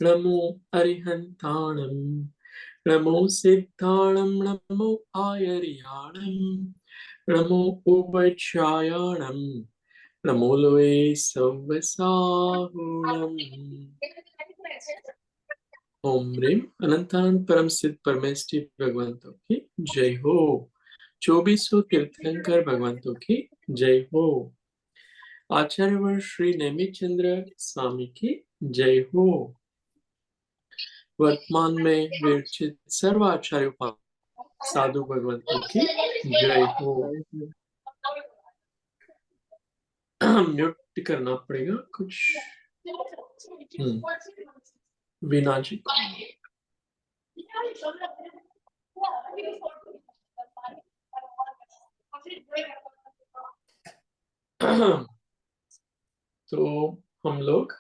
नमो अरिहन्ताणं नमो सिद्धाणं नमो आयर्याणं नमो उपचायाणं नमो लोये सव्वसाहुणम्। ओम ह्रीम अनंतानंद परम सिद्ध परमेष्टि भगवंतों की जय हो। 2400 तीर्थंकर भगवंतों की जय हो। आचार्यवर श्री नेमित चंद्र स्वामी की जय हो। वर्तमान में विरचित सर्व आचार्य साधु भगवंतों की जय हो। म्यूट करना पड़ेगा कुछ। वीना जी को। तो हम लोग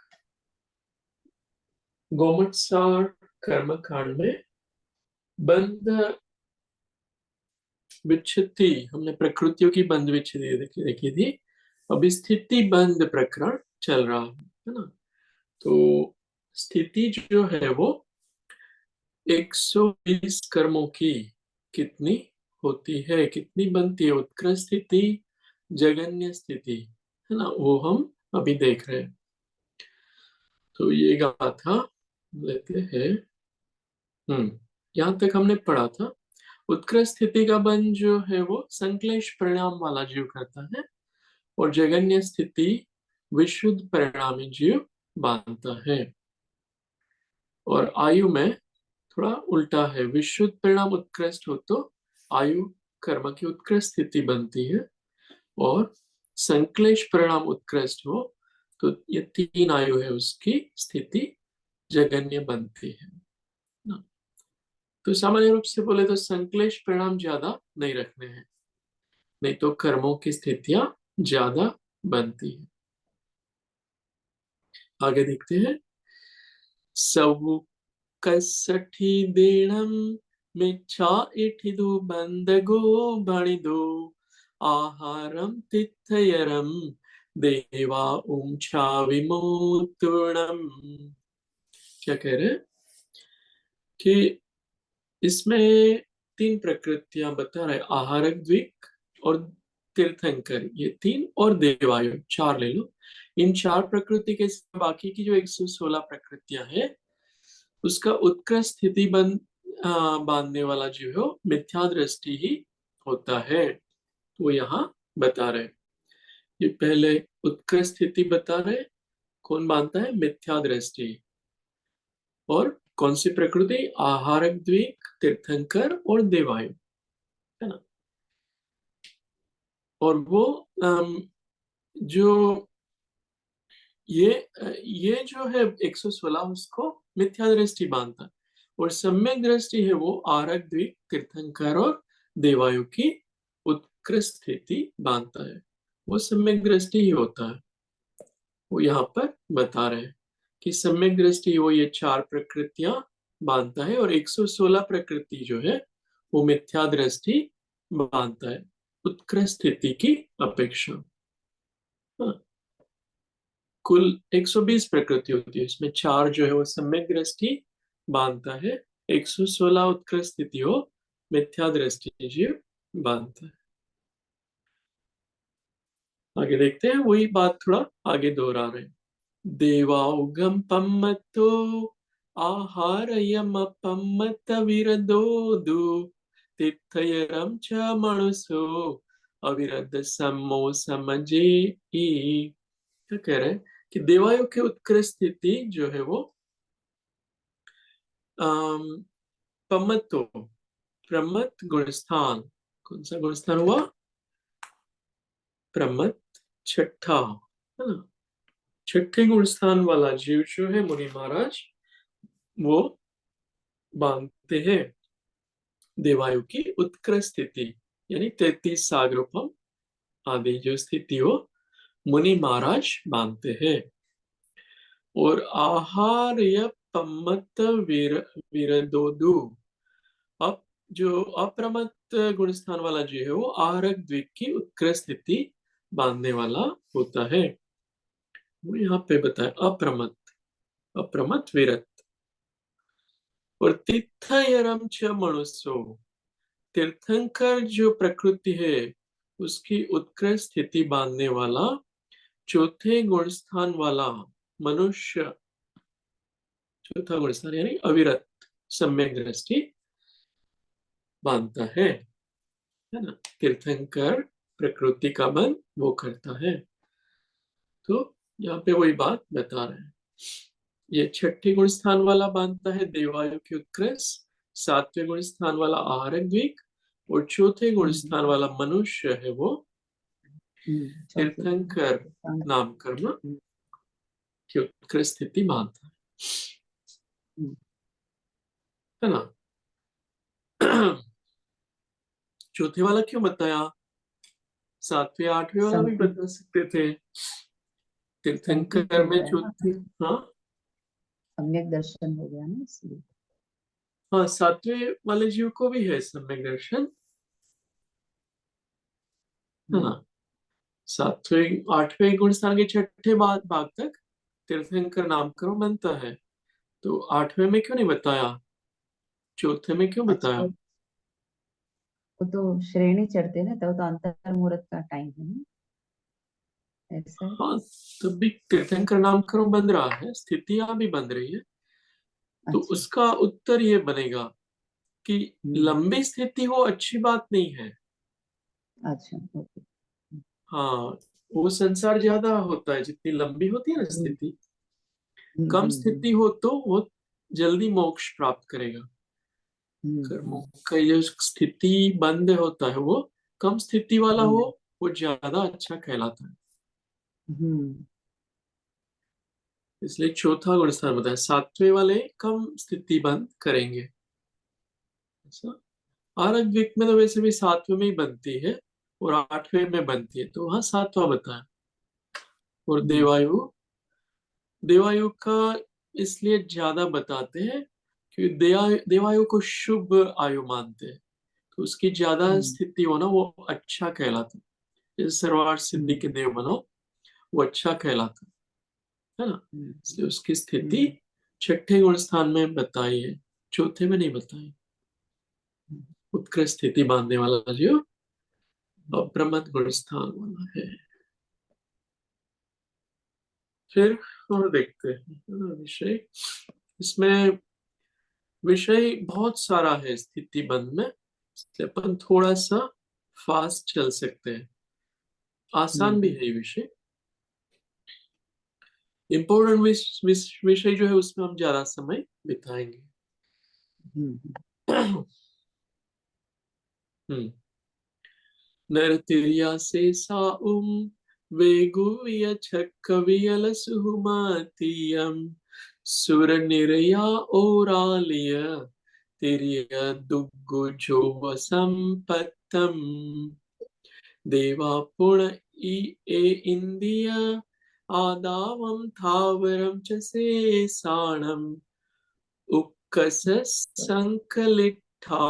गोमटसार कर्मकांड में बंध विच्छित्ति, हमने प्रकृतियों की बंध विच्छित्ति देखी थी। अभी स्थिति बंध प्रकरण चल रहा है ना। तो स्थिति जो है वो 120 कर्मों की कितनी होती है, कितनी बनती है, उत्कृष्ट स्थिति, जगन्य स्थिति, है ना, वो हम अभी देख रहे हैं। तो ये गाथा लेते हैं। यहाँ तक हमने पढ़ा था। उत्कृष्ट स्थिति का बंध जो है वो संक्लेश परिणाम वाला जीव करता है और जगन्य स्थिति विशुद्ध परिणामी जीव बांधता है। और आयु में थोड़ा उल्टा है। विशुद्ध परिणाम उत्कृष्ट हो तो आयु कर्म की उत्कृष्ट स्थिति बनती है, और संक्लेश परिणाम उत्कृष्ट हो तो ये 3 आयु है उसकी स्थिति जगन्य बनती है ना। तो सामान्य रूप से बोले तो संक्लेश परिणाम ज्यादा नहीं रखने हैं, नहीं तो कर्मों की स्थितियां ज्यादा बनती है। आगे देखते हैं। सवु कसठी देणम मिच्छा इठिदु बंदगो बणिदो आहारम तिथयरम देवा ऊंचा विमोतुणम। क्या कह रहे हैं कि इसमें 3 प्रकृतियां बता रहे। आहारक द्विक और तीर्थंकर, ये 3, और देवायु 4 ले लो। इन 4 प्रकृति के बाकी की जो 116 प्रकृतियां हैं उसका उत्कृष्ट स्थिति बांधने वाला जो है मिथ्या दृष्टि ही होता है। तो यहाँ बता रहे, ये पहले उत्कृष्ट स्थिति बता रहे, कौन बांधता है, मिथ्या दृष्टि। और कौन सी प्रकृति, आहारक द्विक, तीर्थंकर और देवायु, है ना। और वो जो ये जो है 116 उसको मिथ्या दृष्टि बांधता है, और सम्यक दृष्टि है वो आरक द्विक, तीर्थंकर और देवायु की उत्कृष्ट स्थिति बांधता है। वो सम्यक दृष्टि ही होता है। वो यहाँ पर बता रहे हैं कि सम्यक दृष्टि वो ये 4 प्रकृतियां बांधता है, और 116 प्रकृति जो है वो मिथ्या दृष्टि बांधता है उत्कृष्ट स्थिति की अपेक्षा। हाँ। कुल 120 प्रकृति होती है, इसमें 4 जो है वो सम्यक दृष्टि बांधता है, 116 उत्कृष्ट स्थिति हो मिथ्या दृष्टि जीव बांधता है। आगे देखते हैं, वही बात थोड़ा आगे दोहरा रहे हैं। देवाउगम पम्मतो आहारयमपम्मत विरदोदु तिथयरम च मनुसो अविरद सम्मो समझे। क्या कह रहे हैं कि देवायु की उत्कृष्ट स्थिति जो है वो पम्मतो, प्रमत गुणस्थान, कौन सा गुणस्थान हुआ, प्रमत, छठा, है ना। छठे गुणस्थान वाला जीव जो है मुनि महाराज वो बांधते हैं देवायु की उत्कृष्ट स्थिति, यानी 33 सागरोपम आदि जो स्थिति हो मुनि महाराज बांधते हैं। और आहार या पम्मत विरदोदु, अब जो अप्रमत्त गुणस्थान वाला जो है वो आहारक द्विक की उत्कृष्ट स्थिति बांधने वाला होता है। वो यहाँ पे बताया अप्रमत्त, अप्रमत्त विरत, और तीर्थयरम च मनुष्यो, तीर्थंकर जो प्रकृति है उसकी उत्कृष्ट स्थिति बांधने वाला, चौथे गुण स्थान वाला मनुष्य, चौथा गुण स्थान यानी अविरत सम्यक दृष्टि बांधता है ना। तीर्थंकर प्रकृति का बंध वो करता है। तो यहाँ पे वही बात बता रहे हैं। ये छठे गुण स्थान वाला बांधता है देवायु की उत्कृष्ट, सातवें गुण स्थान वाला आहारक, और चौथे गुण स्थान वाला मनुष्य है वो तीर्थंकर नाम कर्म की उत्कृष्ट स्थिति मानता है ना। चौथे वाला क्यों बताया, सातवें आठवें वाला भी बता सकते थे। तीर्थंकर में चौथे, हाँ सम्यक दर्शन हो गया ना इसलिए। हाँ, सातवें वाले जीव को भी है सम्यक दर्शन, है ना। सातवें आठवें गुण स्थान के छठे भाग तक तीर्थंकर नामकरण बनता है, तो आठवें में क्यों नहीं बताया, चौथे में क्यों बताया। वो तो श्रेणी चढ़ते ना, तो अंतर मुहूर्त का टाइम है ना, ऐसा है। हाँ, तब भी तीर्थंकर नामकरण बन रहा है, स्थितियां भी बन रही है। तो अच्छा। उसका उत्तर ये बनेगा कि लंबी स्थिति हो अच्छी बात नहीं है। अच्छा, ओके। हाँ, वो संसार ज्यादा होता है जितनी लंबी होती है ना स्थिति, कम स्थिति हो तो वो जल्दी मोक्ष प्राप्त करेगा। कर्मों का जो स्थिति बंद होता है वो कम स्थिति वाला हो, वो ज्यादा अच्छा कहलाता है। इसलिए चौथा गुण स्थान बताया, सातवें वाले कम स्थिति बंद करेंगे। ऐसा आरग विक में तो वैसे भी सातवें में ही बनती है और आठवें में बनती है, तो वहां सातवां बताया। और देवायु, देवायु का इसलिए ज्यादा बताते हैं क्योंकि देवायु को शुभ आयु मानते हैं, तो उसकी ज्यादा स्थिति होना वो अच्छा कहलाता है। जैसे सर्वार्थ सिद्धि के देव बनो, वो अच्छा कहलाता है ना। इसलिए उसकी स्थिति छठे गुण स्थान में बताई है, चौथे में नहीं बताई। उत्कृष्ट स्थिति बांधने वाला जो अप्रमद गुण स्थान वाला है। फिर और देखते हैं, है ना, विषय। इसमें विषय बहुत सारा है स्थिति बंध में, इसलिए अपन थोड़ा सा फास्ट चल सकते हैं, आसान भी है ये विषय। इम्पोर्टेंट विषय जो है उसमें हम ज्यादा समय बिताएंगे। नरतिरिया से साउम वेगुय छक्कवियल सुहुमातियम सुर निर्या ओरालिय तिरिया दुग्गु जो संपत्तम देवा पुण ए इंदिया आदावम थावरम च शेषाणम उक्कस संकलिठा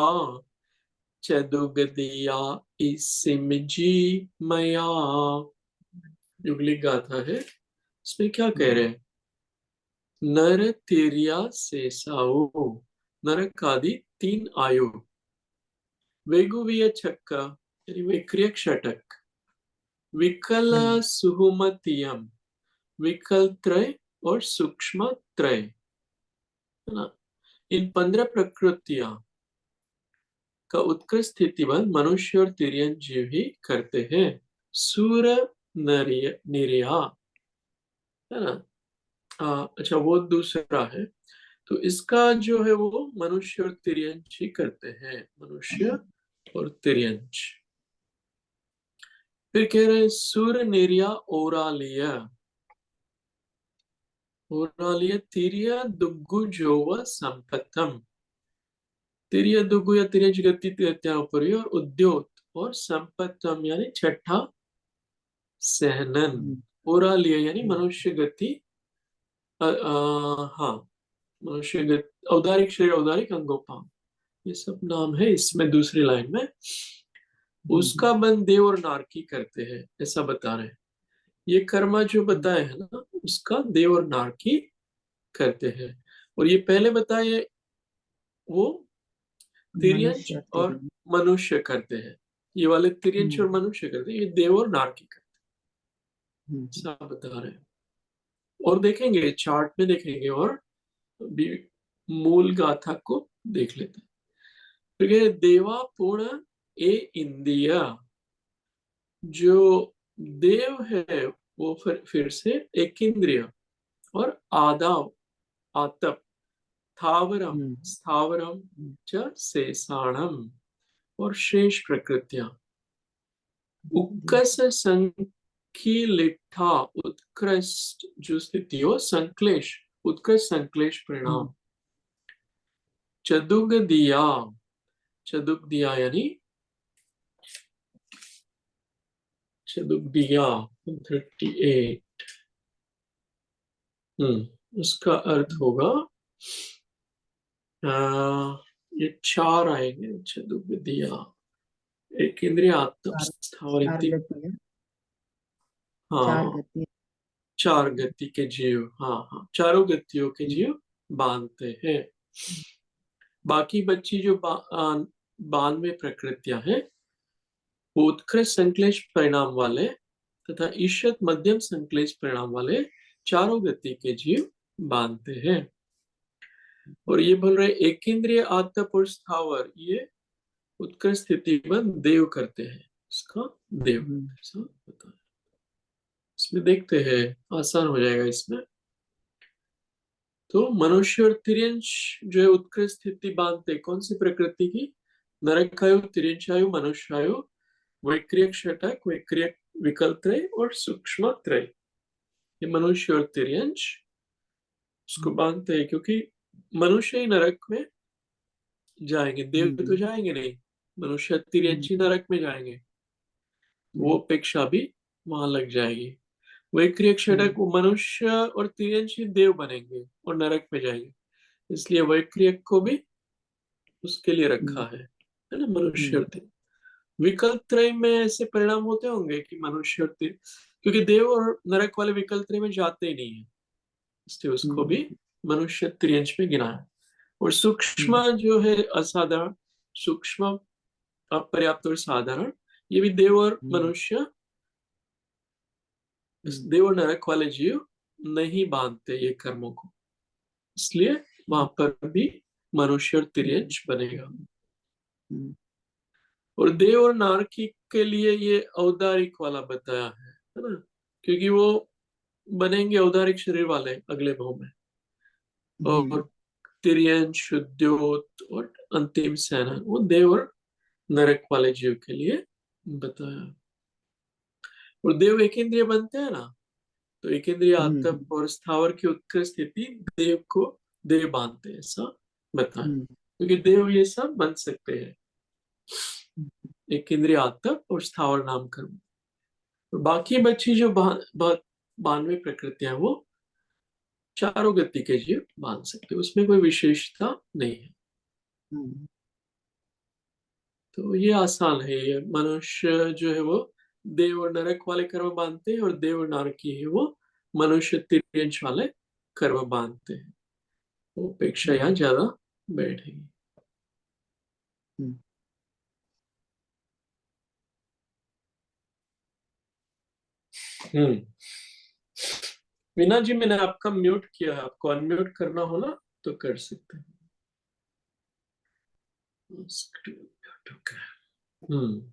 चदुगदिया इसिमजी मया। युगलिक गाथा है, इसमें क्या कह रहे हैं, नर तिरिया शेषाओ, नरक आदि तीन आयु, वेगुवीय छक्का यानी विक्रियक षटक, विकल सुहुमतियम विकल त्रय और सूक्ष्म त्रय, है ना। इन 15 प्रकृतियां का उत्कृष्ट स्थितिबंध मनुष्य और तिर्यन जीव ही करते हैं। सूर निर्या, है ना। अच्छा, वो दूसरा है, तो इसका जो है वो मनुष्य और तिर्यंच ही करते हैं, मनुष्य और तिर्यंच। फिर कह रहे हैं सूर निर्या ओरालिया, ओरालिया तिरिया दुग्गु जोव संपतम, तिरिया दुग्गु या तिर्यंच गति त्यौपरी और उद्योत, और संपतम यानी छठा सहनन। ओरालिया यानी मनुष्य गति, हाँ, मनुष्य गति, औदारिक शरीर, औदारिक अंगोपांग, ये सब नाम है इसमें दूसरी लाइन में। उसका बंध देव और नारकी करते हैं, ऐसा बता रहे हैं। ये कर्मा जो बताए है ना, उसका देव और नारकी करते हैं। और ये पहले बताए वो तिर्यंच मनुष्य और और तिर्यंच। मनुष्य करते हैं। ये वाले तिर्यंच और मनुष्य करते हैं, ये देव और नारकी करते हम्म, हैं, सब बता रहे हैं। और देखेंगे चार्ट में देखेंगे, और भी मूल गाथा को देख लेते हैं। ठीक है, देवा पूर्ण ए इंदिया, जो देव है वो फिर से एक इंद्रिय, और आदाव आतप, थावरम हम्म, स्थावरम हम्म, च शेषाणम, और शेष प्रकृतियां। हम्म, उक्कस संखिलिठा, उत्कृष्ट जो स्थिति हो, संक्लेश, उत्कृष्ट संक्लेश परिणाम। चदुग दिया, चदुग दिया यानी चदुग दिया 38। उसका अर्थ होगा ये चार आएंगे। चदुग दिया, एक इंद्रिय आत्म चार स्थावर चार इति। गति है। चार हाँ, गति है। चार गति के जीव, हाँ हाँ, चारों गतियों के हम्म, जीव बांधते हैं। बाकी बच्ची जो 92 प्रकृतियां हैं, वो उत्कृष्ट संक्लेश परिणाम वाले तथा ईशत मध्यम संक्लेश परिणाम वाले चारों गति के जीव बांधते हैं। और ये बोल रहे एक इंद्रिय आत्म और स्थावर, ये उत्कृष्ट स्थिति में देव करते हैं, इसका देव हम्म, ऐसा होता है। इसमें देखते हैं, आसान हो जाएगा इसमें। तो मनुष्य और तिर्यंश जो है उत्कृष्ट स्थिति बांधते कौन सी प्रकृति की? नरकायु, तिर्यंशायु, मनुष्यायु, वैक्रिय षटक, वैक्रिय विकल्प त्रय और सूक्ष्म त्रय। ये मनुष्य और तिर्यंश उसको बांधते हैं, क्योंकि मनुष्य ही नरक में जाएंगे, देव तो हम्म, जाएंगे नहीं, मनुष्य तिर्यंश ही नरक में जाएंगे, वो हम्म, अपेक्षा भी वहां लग जाएगी। वैक्रिय षटक, हम्म, वो मनुष्य और तिर्यंश ही देव बनेंगे और नरक में जाएंगे, इसलिए वैक्रिय को भी उसके लिए हम्म, रखा है ना, मनुष्य हम्म, और तीर। विकल्प त्रय में ऐसे परिणाम होते होंगे कि मनुष्य और तीर, क्योंकि देव और नरक वाले विकल्प त्रय में जाते ही नहीं है, इसलिए उसको हम्म, भी मनुष्य त्रियंश में गिना है। और हम्म, सूक्ष्म जो है असाधारण, सूक्ष्म अपर्याप्त और साधारण, ये भी देव और हम्म, मनुष्य, हम्म, देव और नरक वाले जीव नहीं बांधते ये कर्मों को, इसलिए वहां पर भी मनुष्य और हम्म, तिर्यंश बनेगा। हम्म, और देव और नारकी के लिए ये औदारिक वाला बताया है ना, क्योंकि वो बनेंगे औदारिक शरीर वाले अगले भाव में। और हम्म, तिर्यंश, द्योत और अंतिम सेना, वो देव और नरक वाले जीव के लिए बताया। और देव एक इंद्रिय बनते हैं ना, तो एक इंद्रिय हम्म, आत्म और स्थावर की उत्कृष्ट स्थिति देव को देव बांधते हैं, ऐसा बताया, हम्म, क्योंकि देव ये सब बन सकते हैं, एक इंद्रिय आत्म और स्थावर नाम कर्म। और बाकी बची जो 92 प्रकृतियां, वो चारों गति के जीव बांध सकते हैं, उसमें कोई विशेषता नहीं है। हम्म, तो ये आसान है, ये मनुष्य जो है वो देव और नरक वाले कर्म बांधते हैं, और देव और नरकी है वो मनुष्य तिर्यंश वाले कर्म बांधते हैं, वो अपेक्षा यहाँ हम्म, ज्यादा बैठेगी। हम्म। हम्म। मीना जी, मैंने आपका म्यूट किया है, आपको अनम्यूट करना हो ना तो कर सकते हैं। हम्म।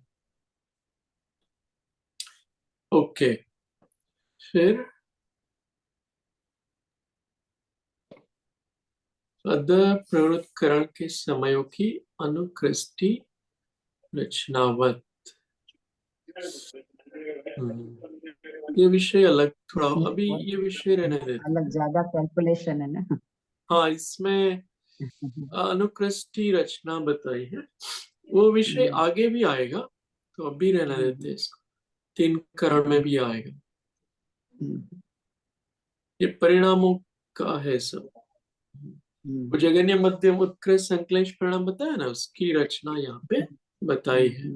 ओके, फिर अद प्रवृत्तकरण के समयों की अनुकृष्टि रचनावत। ये विषय अलग थोड़ा, इसमें अभी और ये विषय रहने देते अलग हैं। ज्यादा कैलकुलेशन है ना। हाँ, इसमें अनुकृष्टि रचना बताई है, वो विषय हम्म, आगे भी आएगा, तो अभी रहने देते हम्म, हैं इसको, 3 करण में भी आएगा। हम्म, ये परिणामों का है सब। वो हम्म, जगन्य मध्यम उत्कृष्ट संक्लेश परिणाम बताया ना, उसकी रचना यहाँ पे बताई है।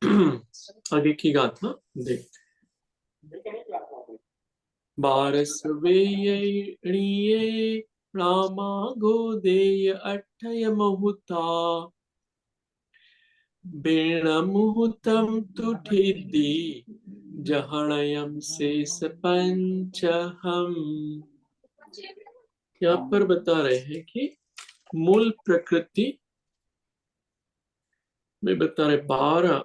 हम्म, आगे की गाथा देखते। बारस वे रामा गोदेय अट्ठय मुहुता बेणमुहुतं तु ठिद्दी जहणयं शेष पंचहम। यहाँ पर बता रहे हैं कि मूल प्रकृति में बता रहे 12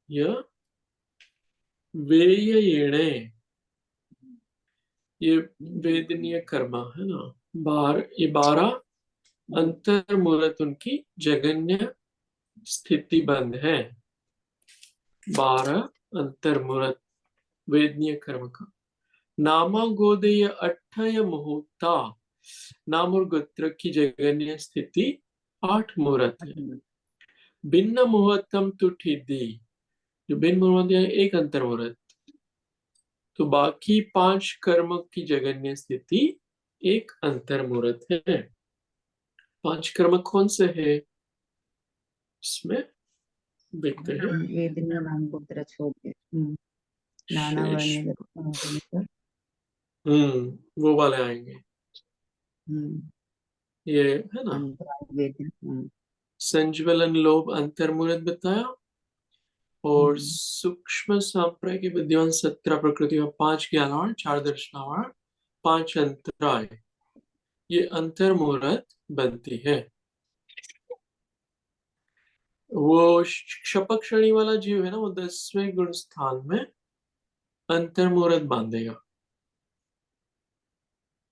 यह वेययेणे, ये वेदनीय कर्म है ना। ये 12 अंतर्मुहूर्त उनकी जगन्य स्थिति बंध है। 12 अंतर्मुहूर्त वेदनीय कर्म का। नामा गोदेय अट्ठय मुहूर्ता, नाम और गोत्र की जगन्य स्थिति 8 मुहूर्त है। भिन्न मुहूर्तम तु ठिद्दी, जो भिन्न मुहूर्त है एक अंतर्मुहूर्त, तो बाकी 5 कर्म की जगन्य स्थिति एक अंतर्मुहूर्त है। 5 कर्म कौन से है इसमें देखते हैं। वेदनीय नाम गोत्र छोड़ के नाना शेष, वर्ण वो वाले आएंगे। ये है ना, संज्वलन लोभ अंतर्मुहूर्त बताया, और सूक्ष्म सांप्राय के विद्वान 17 प्रकृति में 5 ज्ञानावान, 4 दर्शनावान, 5 अंतराय, ये अंतर्मुहूर्त बनती है। वो क्षपक श्रेणी वाला जीव है ना, वो 10वें गुण स्थान में अंतर्मुहूर्त बांधेगा।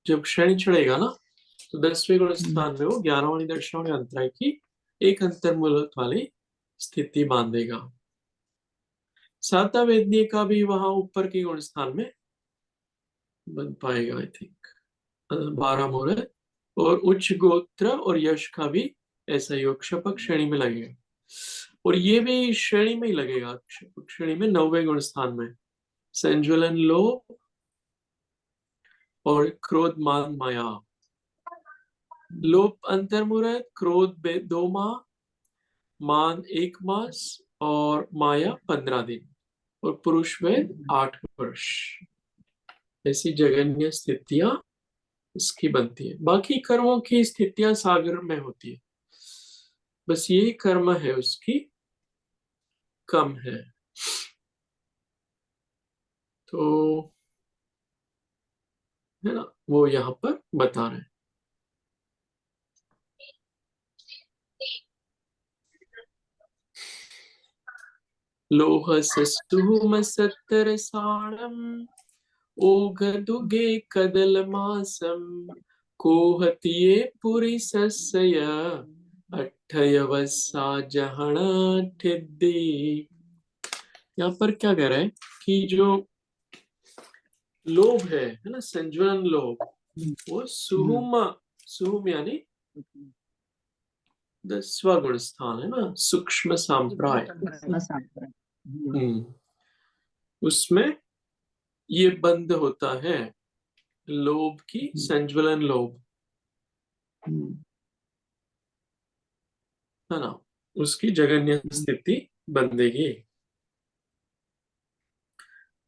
जब श्रेणी चढ़ेगा ना, तो 10वें गुण स्थान में वो 11वां दर्शनावान अंतराय की एक अंतर्मुहूर्त वाली स्थिति बांधेगा। साता वेदनीय का भी वहां ऊपर के गुण स्थान में बन पाएगा आई थिंक 12 मुहूर्त, और उच्च गोत्र और यश का भी ऐसा ही क्षपक श्रेणी में लगेगा, और ये भी श्रेणी में ही लगेगा, क्षपक श्रेणी में 9वें गुण स्थान में संज्वलन लोभ और क्रोध मान माया। लोभ अंतर्मुहूर्त, क्रोध 2 माह, मान 1 मास और माया 15 दिन, और पुरुष वेद 8 वर्ष। ऐसी जगन्य स्थितियां इसकी बनती है। बाकी कर्मों की स्थितियां सागर में होती है, बस यही कर्म है उसकी कम है। तो है ना, वो यहाँ पर बता रहे हैं। लोह सस्तुम सत्तर साणम ओघदुगे कदल मासम कोहतिये पुरी सस्य अट्ठयवसा जहण ठिद्दी। यहाँ पर क्या कह रहे हैं कि जो लोभ है ना, संज्वलन लोभ, वो सुहुम यानी 10वां गुण स्थान है ना, सूक्ष्म सांप्राय। उसमें ये बंद होता है, लोभ की संज्वलन लोभ है ना, उसकी जगन्य स्थिति बंदेगी।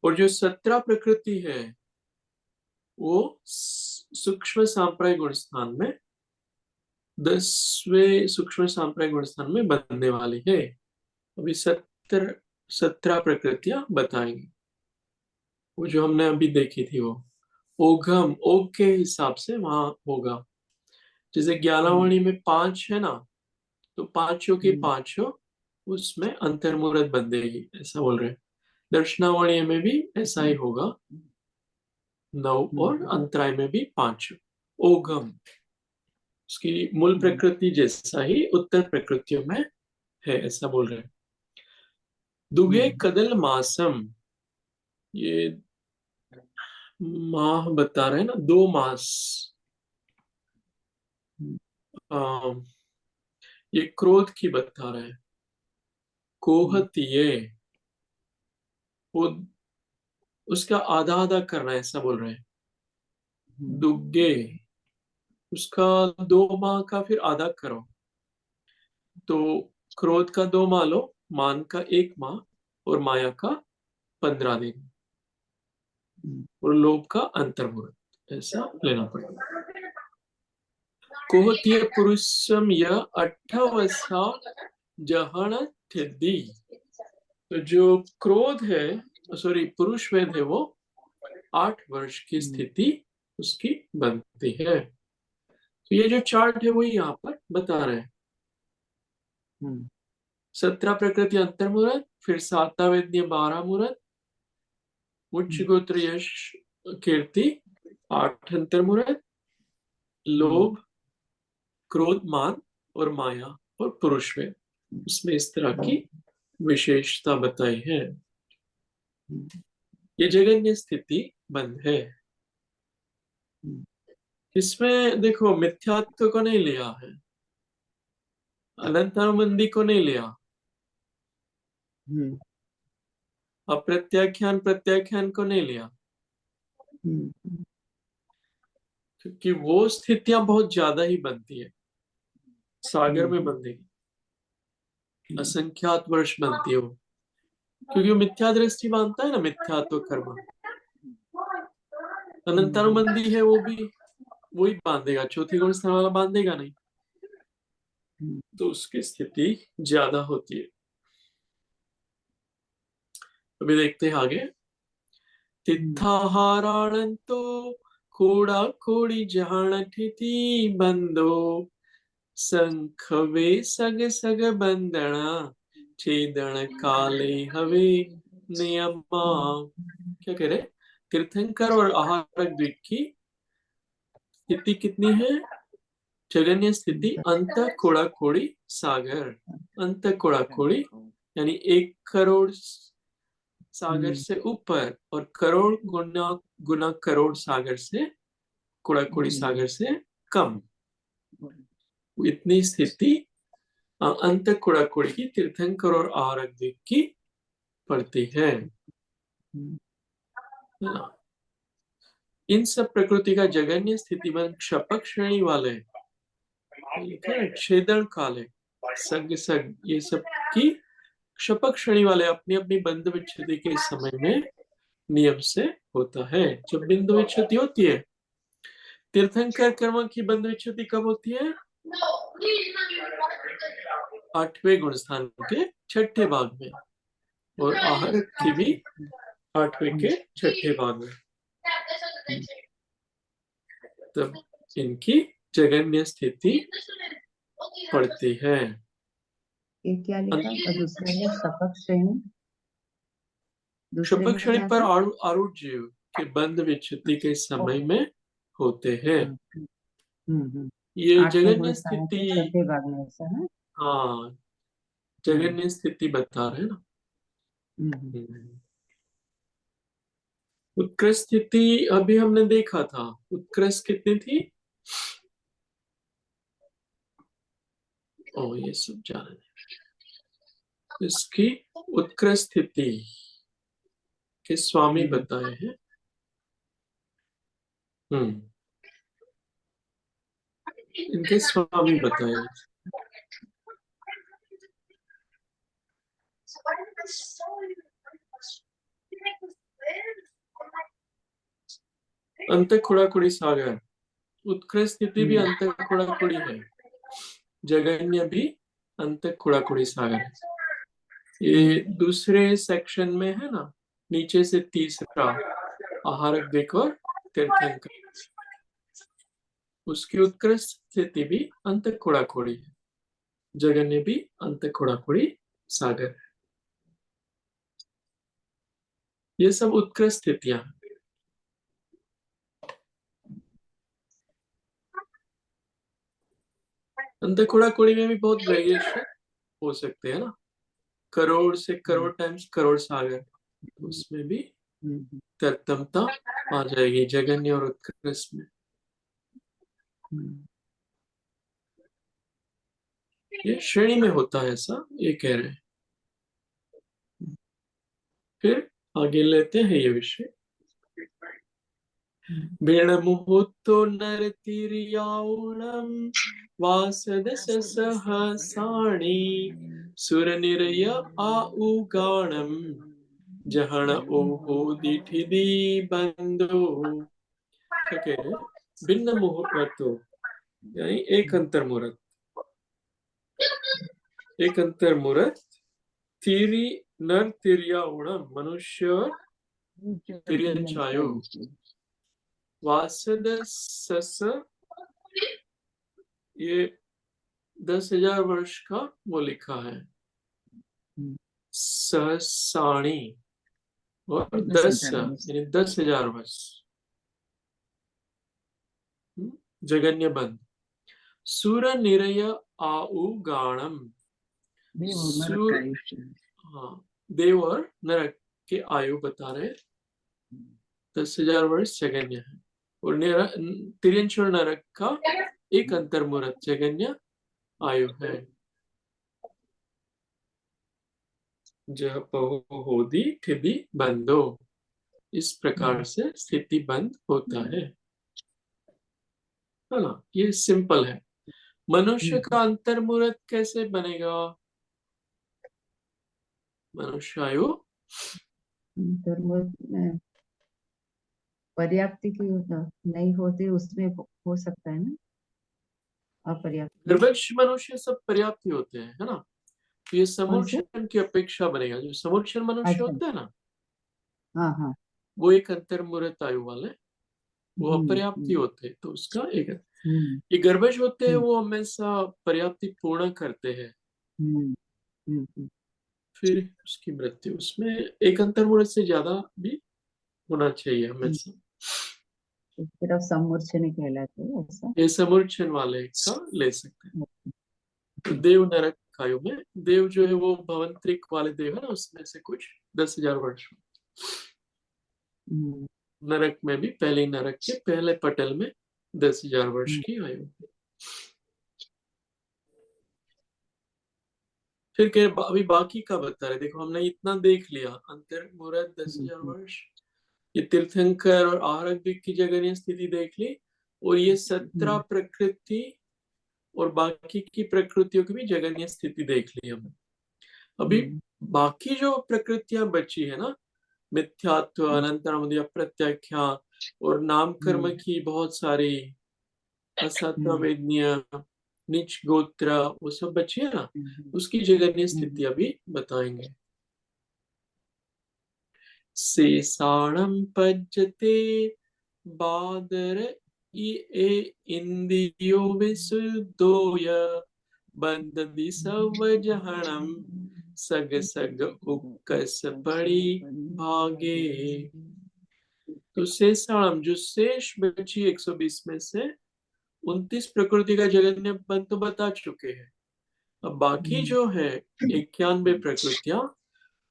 और जो 17 प्रकृति है वो सूक्ष्म सांप्राय गुण स्थान में 10वें सूक्ष्म सांप्राय गुण स्थान में बनने वाली है। अभी 17 प्रकृतियां बताएंगे, वो जो हमने अभी देखी थी वो ओघम, ओघ के हिसाब से वहां होगा। जैसे ज्ञानावाणी में 5 है ना, तो पांचों की पांचों उसमें अंतर्मुहूर्त बंधेगी, ऐसा बोल रहे हैं। दर्शनावाणी में भी ऐसा ही होगा, 9, और अंतराय में भी 5। ओघम उसकी मूल प्रकृति जैसा ही उत्तर प्रकृतियों में है, ऐसा बोल रहे हैं। दुगे कदल मासम, ये माह बता रहे हैं ना, 2 मास। ये क्रोध की बता रहे हैं। कोहतिये, वो उसका आधा आधा करना है, ऐसा बोल रहे हैं। दुगे, उसका 2 माह का फिर आधा करो, तो क्रोध का 2 माह लो, मान का 1 माह, और माया का 15 दिन, और लोभ का अंतर्मुहूर्त, ऐसा लेना पड़ेगा। कोहतीय पुरुषम य 8 वर्षा जहण थिद्दी। तो जो क्रोध है, सॉरी पुरुष वेद है, वो 8 वर्ष की स्थिति उसकी बनती है। तो ये जो चार्ट है वही यहाँ पर बता रहे हैं। 17 प्रकृति अंतर्मुहूर्त, फिर 7 वेदनीय 12 मुहूर्त, उच्च गोत्र यश कीर्ति 8 अंतर्मुहूर्त, लोभ क्रोध मान और माया और पुरुष वेद, उसमें इस तरह की विशेषता बताई है। ये जगन्य स्थिति बंद है। इसमें देखो मिथ्यात्व को नहीं लिया है, अनंतानुबंधी को नहीं लिया, अप्रत्याख्यान प्रत्याख्यान को नहीं लिया, क्योंकि वो स्थितियां बहुत ज्यादा ही बनती है, सागर में बंधेगी, असंख्यात वर्ष बनती है वो, क्योंकि वो मिथ्या दृष्टि मानता है ना, मिथ्यात्व कर्म। अनंतानुबंधी है वो भी वही बांधेगा, चौथी गुण स्थान वाला बांधेगा नहीं, तो उसकी स्थिति ज्यादा होती है। अभी देखते हैं आगे। तिथाहाराणंतो खोड़ा खोड़ी जहान ठिति बंदो संखवे सग सग बंदना छेदन काले हवे नियमा। क्या कह रहे? तीर्थंकर और आहारक द्वीप की स्थिति कितनी है? जगन्य स्थिति अंत कोड़ा कोड़ी सागर, अंत कोड़ा कोड़ी यानी 1 करोड़ सागर से ऊपर और करोड़ गुना गुना करोड़ सागर से, कोड़ा कोड़ी सागर से कम, इतनी स्थिति अंत कोड़ा कोड़ी की तीर्थंकर और आहारक द्वीप की पड़ती है। इन सब प्रकृति का जगन्य स्थिति में क्षपक श्रेणी वाले छेदन काले सग सग, ये सब की क्षपक श्रेणी वाले अपनी अपनी बंध विच्छेदी के समय में नियम से होता है। जब बिंदु विच्छेदी होती है, तीर्थंकर कर्म की बंध विच्छेदी कब होती है? 8वें गुण स्थान के 6ठे भाग में, और आहारक की भी 8वें के 6ठे भाग में, तब इनकी जगन्य स्थिति पड़ती है। ये क्या लिखा? और दूसरे में शपथ श्रेणी, दूसरे शपथ में श्रेणी क्या पर था? आरूढ़ जीव के बंध विच्छेदी के समय में होते हैं। ये 8वें गुण जगन्य स्थान स्थिति, के 6ठे भाग में ऐसा है। हाँ जगन्य स्थिति बता रहे हैं ना। उत्कृष्ट स्थिति अभी हमने देखा था, उत्कृष्ट कितनी थी? ओ ये सब जाने, इसकी उत्कृष्ट स्थिति के स्वामी बताए हैं। इनके स्वामी बताए हैं। अंत खुड़ाखुड़ी सागर, उत्कृष्ट स्थिति भी अंत खुड़ाखुड़ी है, जगन्य भी अंत खुड़ाखुड़ी सागर है। ये दूसरे सेक्शन में है ना, नीचे से तीसरा आहारक द्वीप और तीर्थंकर, उसकी उत्कृष्ट स्थिति भी अंत खुड़ाखुड़ी है, जगन्य भी अंत खुड़ाखुड़ी सागर है। ये सब उत्कृष्ट स्थितियां हैं। अंत खुड़ाखुड़ी में भी बहुत वेरिएशन हो सकते हैं ना, करोड़ से करोड़ टाइम्स करोड़ सागर, तो उसमें भी तत्तमता आ जाएगी जगन्य और उत्कृष्ट में। ये श्रेणी में होता है ऐसा, ये कह रहे हैं। फिर आगे लेते हैं ये विषय। भेण मुहूर्तो नरतिर्याऊणम वासदस सहसाणी सुर निर्य आउगाणम जहण ओहो दिठिदी बंदो। क्या कह रहे? भिन्न मुहूर्तो, यानी एक अंतर मुहूर्त, एक अंतर मुहूर्त। तीरी नर तिरिया उड़म, मनुष्य और तिर्यन छायो। वासद सस, ये 10,000 वर्ष का वो लिखा है। ससाणी और 10 यानी 10,000 वर्ष। जगन्य बंध। सुर निरय आउ गाणम, सुर, हाँ, देव और नरक के आयु बता रहे। 10,000 वर्ष जगन्य है और तिर्यंश और नरक का एक अंतर मुहूर्त जगन्य आयु है। जपो होदी ठिदी बंदो, इस प्रकार से स्थिति बंद होता है ना। ये सिंपल है। मनुष्य का अंतर मुहूर्त कैसे बनेगा? मनुष्य आयु पर्याप्ति की नहीं होती, उसमें हो सकता है ना, अपर्याप्त। निर्वंश मनुष्य सब पर्याप्त ही होते हैं, है ना। तो ये कौन से? समूर्छन की अपेक्षा बनेगा। जो समूर्छन मनुष्य अच्छा। होता है ना, हाँ हाँ। वो एक अंतर मुहूर्त आयु वाले, वो अपर्याप्ति हम्म। होते हैं, तो उसका एक। हम्म। ये गर्भज होते हैं, हम्म। वो हमेशा पर्याप्ति पूर्ण करते हैं, हम्म। हम्म। फिर उसकी मृत्यु। उसमें एक अंतर मुहूर्त से ज्यादा भी होना चाहिए हम्म। हमेशा। तो फिर अब समूर्छन कहलाते हैं ऐसा। ये समूर्छन वाले का ले सकते हैं। तो देव नरक आयु में, देव जो है वो भवंतरिक वाले देव है ना, उसमें से कुछ 10,000 वर्ष। हम्म। नरक में भी पहले नरक के पहले पटल में 10,000 वर्ष हम्म। की आयु। फिर कह अभी बाकी का बता रहे। देखो हमने इतना देख लिया, अंतर मुहूर्त 10,000 वर्ष, ये तीर्थंकर और आहारक दिक की जगह स्थिति देख ली, और ये 17 प्रकृति और बाकी की प्रकृतियों की भी जगन्य स्थिति देख ली हमने। अभी बाकी जो प्रकृतियां बची है ना, मिथ्यात्व, अनंतरम, अप्रत्याख्या और नाम कर्म की बहुत सारी, असत्वेज्ञ, नीच गोत्र, वो सब बची है ना, उसकी जगन्य स्थिति अभी बताएंगे। शेषाणम पज्यते बादर ए इंद्रियो विशुद्धोय, बंदति सवजहणम, सग सग उक्कस पड़ी भागे। तो शेषाणम, जो शेष बची 120 में से 29 प्रकृति का जगन्य बंध तो बता चुके हैं। अब बाकी जो है 91 प्रकृतियां,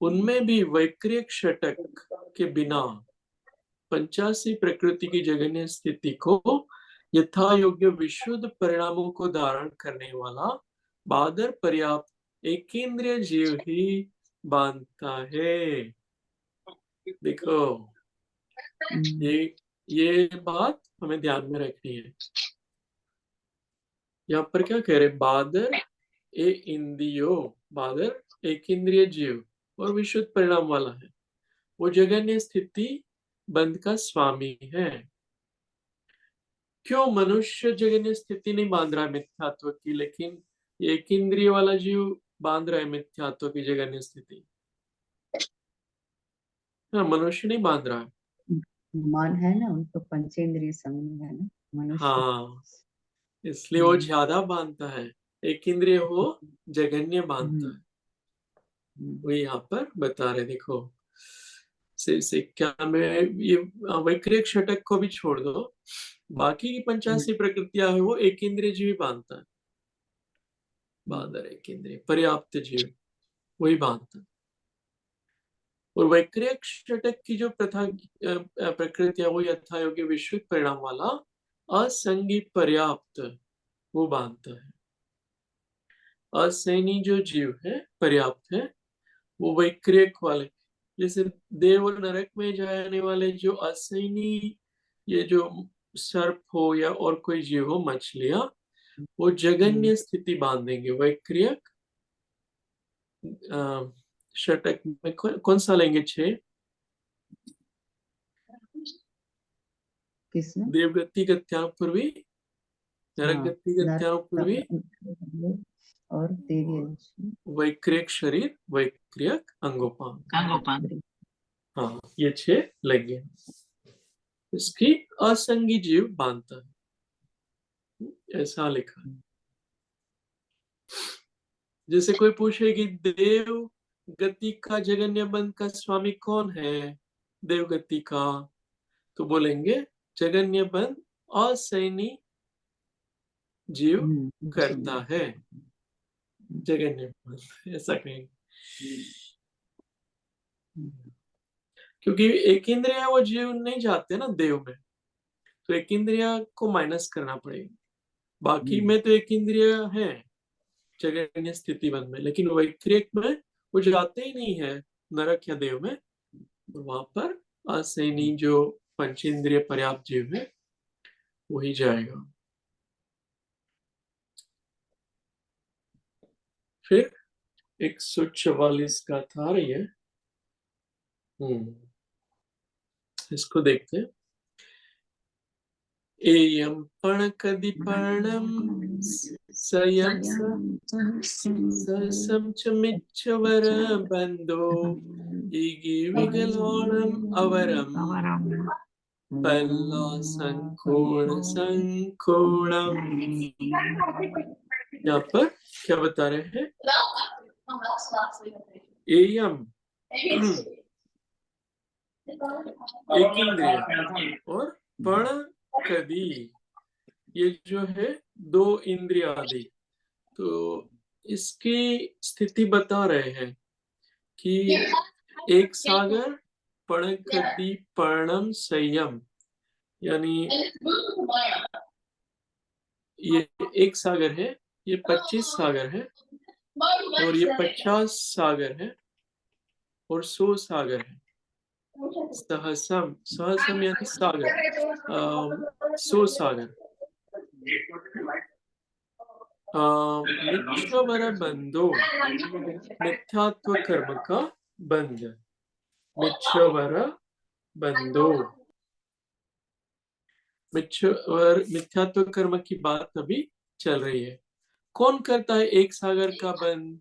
उनमें भी वैक्रिय षटक के बिना 85 प्रकृति की जगन्य स्थिति को यथा योग्य विशुद्ध परिणामों को धारण करने वाला बादर पर्याप्त एकेंद्रीय जीव ही बांधता है। देखो, ये बात हमें ध्यान में रखनी है। यहाँ पर क्या कह रहे? बादर ए इंद्रियो, बादर एक इंद्रिय जीव और विशुद्ध परिणाम वाला है, वो जगन्य स्थिति बंध का स्वामी है। क्यों मनुष्य जगन्य स्थिति नहीं बांध रहा है मिथ्यात्व की, लेकिन एक इंद्रिय वाला जीव बांध रहा है मिथ्यात्व की जगन्य स्थिति? हाँ, मनुष्य नहीं बांध रहा है। मन है ना, उनको पंचेंद्रिय समूह है ना मनुष्य। हाँ, इसलिए वो ज्यादा बांधता है। एक इंद्रिय वो जगन्य बांधता है, वो यहाँ पर बता रहे। देखो, से क्या में ये वैक्रिय षटक को भी छोड़ दो, बाकी की 85 प्रकृतियां है वो एक इंद्रिय जीव बांधता है। बादर एक इंद्रिय पर्याप्त जीव वही बांधता है। और वैक्रिय षटक की जो प्रथा प्रकृति है, वो यथा योग्य विश्विक परिणाम वाला असंगी पर्याप्त वो बांधता है। असैनी जो जीव है पर्याप्त है, वो वैक्रियक वाले, जैसे देव और नरक में जाने वाले जो असैनी, ये जो सर्प हो या और कोई जीव हो, मछलियां, वो जगन्य स्थिति बांधेंगे। वैक्रियक षटक में कौन सा लेंगे? 6। किसमें? देवगति, गत्याम, पूर्वी, नर गत्यानुपूर्वी और देवी अंश वैक्रियक शरीर, वैक्रियक अंगोपांग। हाँ, ये 6 लगे। इसकी असंगी जीव बांधता है, ऐसा लिखा है। जैसे कोई पूछे कि देव गति का जगन्य बंध का स्वामी कौन है, देव गति का, तो बोलेंगे जगन्य बंध असैनी जीव करता है, जगन्य बंध, ऐसा कहेंगे। क्योंकि एक इंद्रिया वो जीव नहीं जाते ना देव में, तो एक इंद्रिया को माइनस करना पड़ेगा। बाकी में तो एक इंद्रिया है जगन्य स्थिति बंध में, लेकिन वैक्रियक में वो जाते ही नहीं है नरक या देव में, वहां पर असैनी जो पंचेंद्रिय पर्याप्त जीव है वही जाएगा। फिर 144 गाथा आ रही है, इसको देखते हैं। एयं पणकदिपर्णं सयं सहसं च मिच्छवर बन्धो ईगे विगलाणम् अवरम् पल्लासंकोणसंकोणम्। यहाँ पर क्या बता रहे हैं? एयम एक इंद्रिय और पण कदी, ये जो है 2 इंद्रिय आदि, तो इसकी स्थिति बता रहे हैं कि एक सागर पणकदी पर्णम संयम, यानी ये एक सागर है, ये 25 सागर है, और ये 50 सागर है, और 100 सागर है। सहसम, सहसम यानी सागर, 100 सागर। मिच्छवर बंधो, मिथ्यात्व कर्म का बंध, मिच्छवर बंधो, मिथ्यात्व कर्म की बात अभी चल रही है। कौन करता है एक सागर का बंध?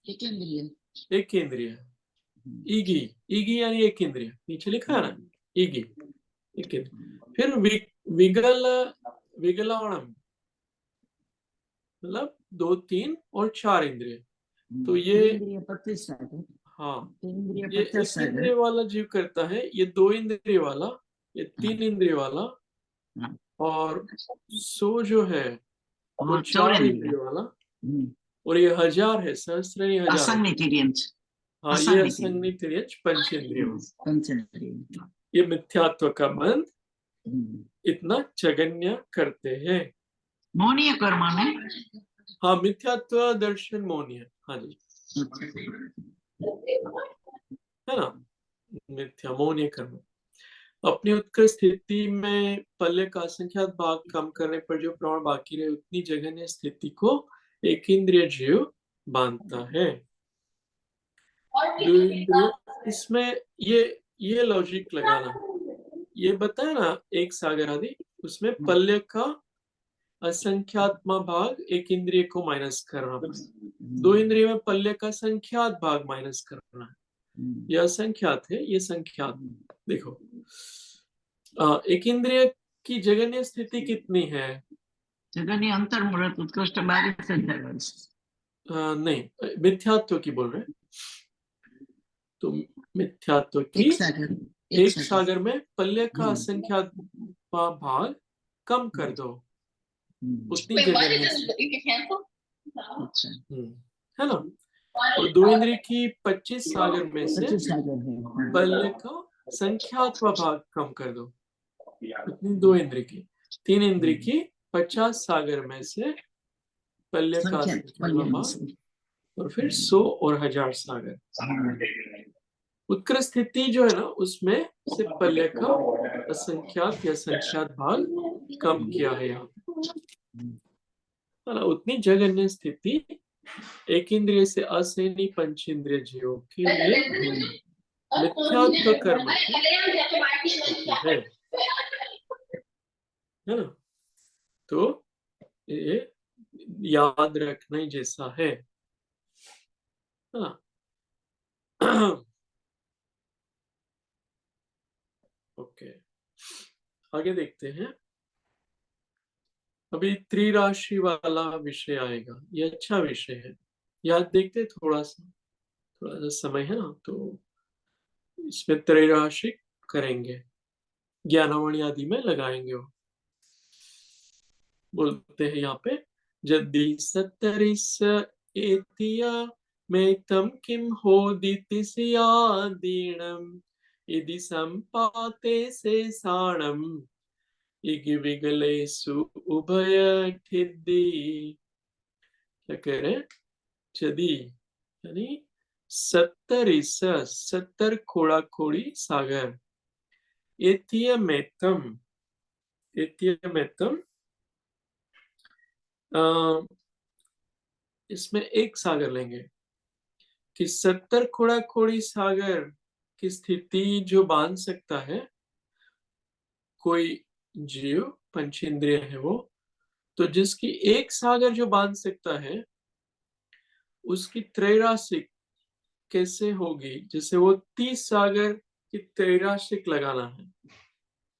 एक इंद्रिय। ईगी, ईगी यानी एक इंद्रिय, नीचे लिखा है ना, ईगी एक इंद्रिय। फिर विगलाणम मतलब 2, 3 और 4 इंद्रिय, तो ये 25, हाँ, ये एक इंद्रिय वाला जीव करता है, ये 2 इंद्रिय वाला, ये 3 इंद्रिय वाला, और 100 जो है वो 4 इंद्रिय वाला, और ये 1000 है, सहस्त्रनी 1000। हाँ, ये असंगनी तिर्यंच पंचेंद्रिय, ये मिथ्यात्व का बंध इतना जगन्य करते हैं। मौनीय कर्म में, हाँ, मिथ्यात्व दर्शन मौनीय, हाँ जी, है ना, मिथ्या मौनीय कर्म। अपनी उत्कृष्ट स्थिति में पल्ले का असंख्यात भाग कम करने पर जो प्रमाण बाकी रहे, उतनी जगन्य स्थिति को एक इंद्रिय जीव बांधता है। इसमें ये लॉजिक लगाना, ये बताया ना एक सागर आदि, उसमें पल्ले का असंख्यात्मा भाग एक इंद्रिय को माइनस करना है, 2 इंद्रिय में पल्ले का संख्यात भाग माइनस करना है, यह असंख्यात है, ये संख्यात। देखो, एक इंद्रिय की जगन्य स्थिति कितनी है? जगन्य अंतर्मुहूर्त उत्कृष्ट नहीं, मिथ्यात्व की बोल रहे, तो मिथ्यात्व की एक सागर में पल्ले का असंख्यात भाग कम कर दो, उतनी जगन्य है ना। और 2 इंद्रिय की 25 सागर में से पल्ले का संख्यात्व भाग कम कर दो, उतनी 2 इंद्रिय की। 3 इंद्रिय की 50 सागर में से पल्ले का भाग, और फिर 100 और 1000 सागर। उत्कृष्ट स्थिति जो है ना, उसमें से पल्ले का असंख्यात या संख्यात भाग कम किया है यहाँ पे, उतनी जगन्य स्थिति एक इंद्रिय से असैनी पंचेंद्रिय जीवों के लिए मिथ्यात्व कर्म है ना। तो ये याद रखने जैसा है। हाँ। ओके, आगे देखते हैं। अभी त्रिराशि वाला विषय आएगा, ये अच्छा विषय है, याद देखते हैं थोड़ा सा समय है ना, तो इसमें त्रैराशि करेंगे, ज्ञानावणी आदि में लगाएंगे वो। बोलते हैं यहाँ पे, जदि सत्तरिस एतिया में तम किम होदिति सियादीणम यदि संपाते से साणम इग विगलेसु उभय ठिद्दी। क्या कह रहे हैं? यदि यानी 70 खोड़ा खोड़ी सागर, एथियमेतम, एथियमेतम इसमें एक सागर लेंगे कि 70 खोड़ा खोड़ी सागर की स्थिति जो बांध सकता है कोई जीव, पंचेंद्रिय है वो, तो जिसकी एक सागर जो बांध सकता है उसकी त्रैराशिक कैसे होगी, जैसे वो 30 सागर की त्रैराशिक लगाना है,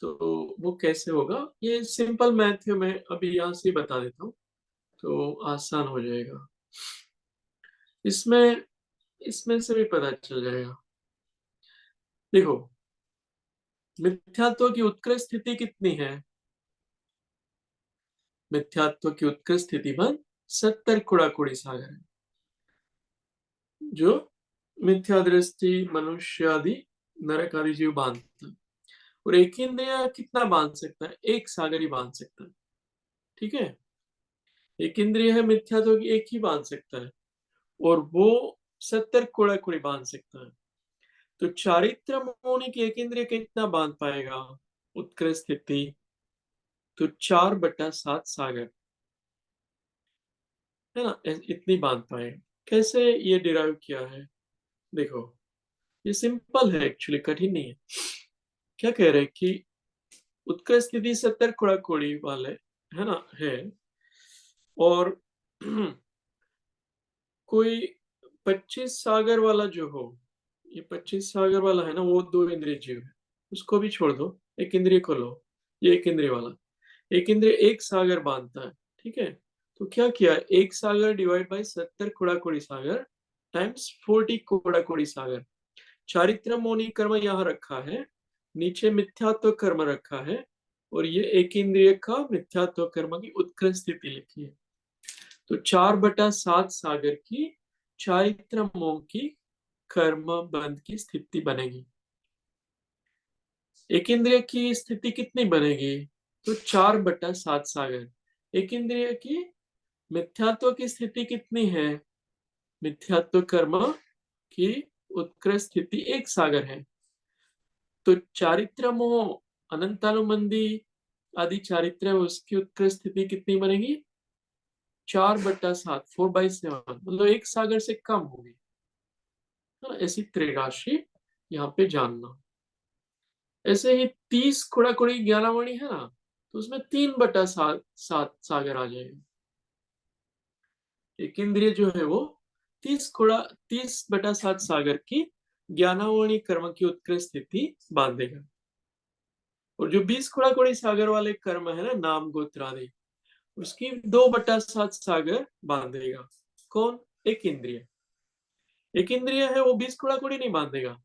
तो वो कैसे होगा, ये सिंपल मैथ है, मैं अभी यहाँ से बता देता हूँ तो आसान हो जाएगा। इसमें इसमें से भी पता चल जाएगा। देखो, मिथ्यात्व की उत्कृष्ट स्थिति कितनी है? मिथ्यात्व की उत्कृष्ट स्थिति बन 70 कुड़ाकुड़ी सागर है, जो मिथ्या दृष्टि मनुष्य आदि नरक आदि जीव बांधता है। और एक इंद्रिय कितना बांध सकता है? एक सागर ही बांध सकता है। ठीक है, एक इंद्रिय है मिथ्यात्व की, एक ही बांध सकता है, और वो 70 कुड़ाकुड़ी बांध सकता है। तो चारित्र मोनि की एक इंद्रिय कितना बांध पाएगा उत्कृष्ट स्थिति? तो 4/7 सागर है ना, इतनी बांध पाएगा। कैसे ये डिराइव किया है? देखो, ये सिंपल है एक्चुअली, कठिन नहीं है। क्या कह रहे हैं कि उत्कृष्ट स्थिति 70 खोड़ा खोड़ी वाले है ना है, और कोई 25 सागर वाला जो हो, ये 25 सागर वाला है ना, वो 2 इंद्रिय जीव है, उसको भी छोड़ दो, एक इंद्रिय को लो। ये एक इंद्रिय वाला, एक इंद्रिय एक सागर बांधता है। ठीक है, तो क्या किया, एक सागर डिवाइड बाई 70 कोड़ा कोड़ी सागर टाइम्स 40 कोड़ा कोड़ी सागर। चारित्र मौनी कर्म यहाँ रखा है, नीचे मिथ्यात्व कर्म रखा है, और ये एक इंद्रिय का मिथ्यात्व कर्म की उत्कृष्ट स्थिति लिखी है। तो 4/7 सागर की चारित्र मोह की कर्म बंध की स्थिति बनेगी। एक इंद्रिय की स्थिति कितनी बनेगी? तो 4/7 सागर। एक इंद्रिय की मिथ्यात्व की स्थिति कितनी है? मिथ्यात्व कर्म की उत्कृष्ट स्थिति एक सागर है। तो चारित्र मोह अनंतानुबंधी आदि चारित्र, उसकी उत्कृष्ट स्थिति कितनी बनेगी? 4/7, 4/7, मतलब एक सागर से कम होगी। हाँ, ऐसी त्रिराशि यहाँ पे जानना। ऐसे ही 30 खुड़ा खुड़ी ज्ञानावणी है ना, तो उसमें 3/7 सागर आ जाएगा। एक इंद्रिय जो है वो 30/7 सागर की ज्ञानावणी कर्म की उत्कृष्ट स्थिति बांधेगा। और जो 20 खुड़ा खुड़ी सागर वाले कर्म है ना, नाम गोत्र आदि, उसकी 2/7 सागर बांधेगा। कौन? एक इंद्रिय। एक इंद्रिय है वो 20 खुड़ा खुड़ी नहीं बांधेगा,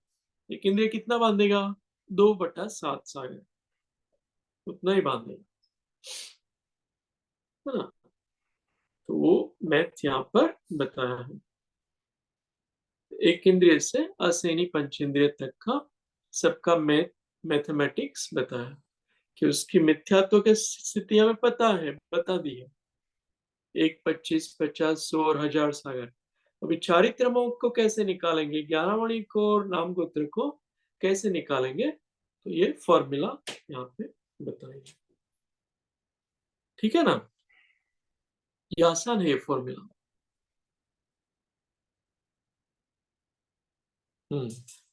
एक इंद्रिय कितना बांधेगा? 2/7 सागर, उतना ही बांधेगा, है ना। तो वो मैथ यहाँ पर बताया है। एक इंद्रिय से असैनी पंचेंद्रिय तक का सबका मैथमेटिक्स बताया कि उसकी मिथ्यात्व के स्थिति हमें पता है, बता दी है। 1, 25, 50, 100 और 1000 सागर। अभी चारित्रमों को कैसे निकालेंगे, ज्ञानावणी को और नाम गोत्र को कैसे निकालेंगे, तो ये फॉर्मूला यहाँ पे बताएंगे। ठीक है ना, ये आसान है ये फॉर्मूला।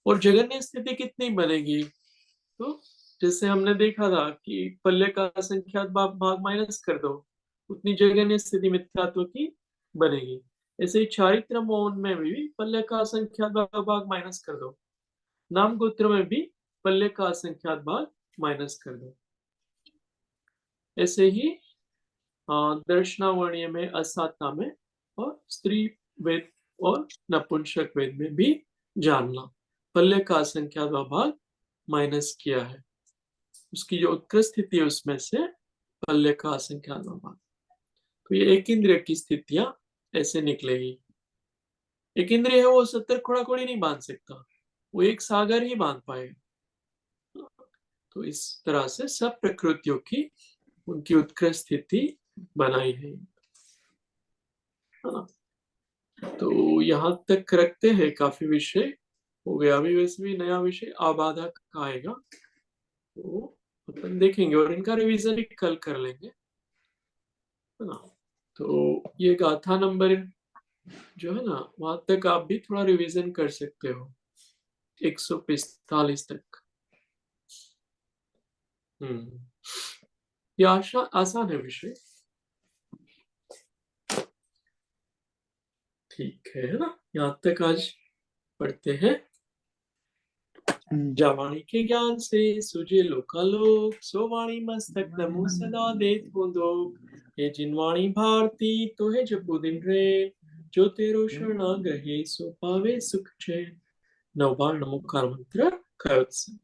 और जगन्य स्थिति कितनी बनेगी? तो जैसे हमने देखा था कि पल्ले का संख्यात भाग माइनस कर दो, उतनी जघन्य स्थिति मिथ्यात्व की बनेगी। ऐसे ही चारित्र मौन में भी पल्ले का असंख्यात भाग माइनस कर दो, नाम गोत्र में भी पल्ले का असंख्यात भाग माइनस कर दो। ऐसे ही दर्शनावर्णीय में, असाता में और स्त्री वेद और नपुंसक वेद में भी जानना, पल्ले का असंख्यात भाग माइनस किया है, उसकी जो उत्कृष्ट स्थिति है उसमें से पल्ले का असंख्यात भाग। तो ये एक इंद्रिय की स्थितियां ऐसे निकलेगी। एक इंद्रिय है वो 70 खोड़ा खोड़ी नहीं बांध सकता, वो एक सागर ही बांध पाएगा। तो इस तरह से सब प्रकृतियों की उनकी उत्कृष्ट स्थिति बनाई है ना। तो यहाँ तक रखते हैं, काफी विषय हो गया। अभी वैसे भी नया विषय आबाधक का आएगा, तो अपन देखेंगे और इनका रिवीजन भी कल कर लेंगे, है ना। तो ये गाथा नंबर जो है ना, वहां तक आप भी थोड़ा रिवीजन कर सकते हो, 145 तक। ये आसान है विषय, ठीक है ना। यहाँ तक आज पढ़ते हैं। जावाणी के ज्ञान से सुजे लोकालोक, सो वाणी मस्तक नमो सदा देत हो दोक। हे जिनवाणी भारती तो है जपू दिन रे, जो तेरो शरणागहे सो पावे सुख चैन। नवबार नमोकार मंत्र कयोत्सव।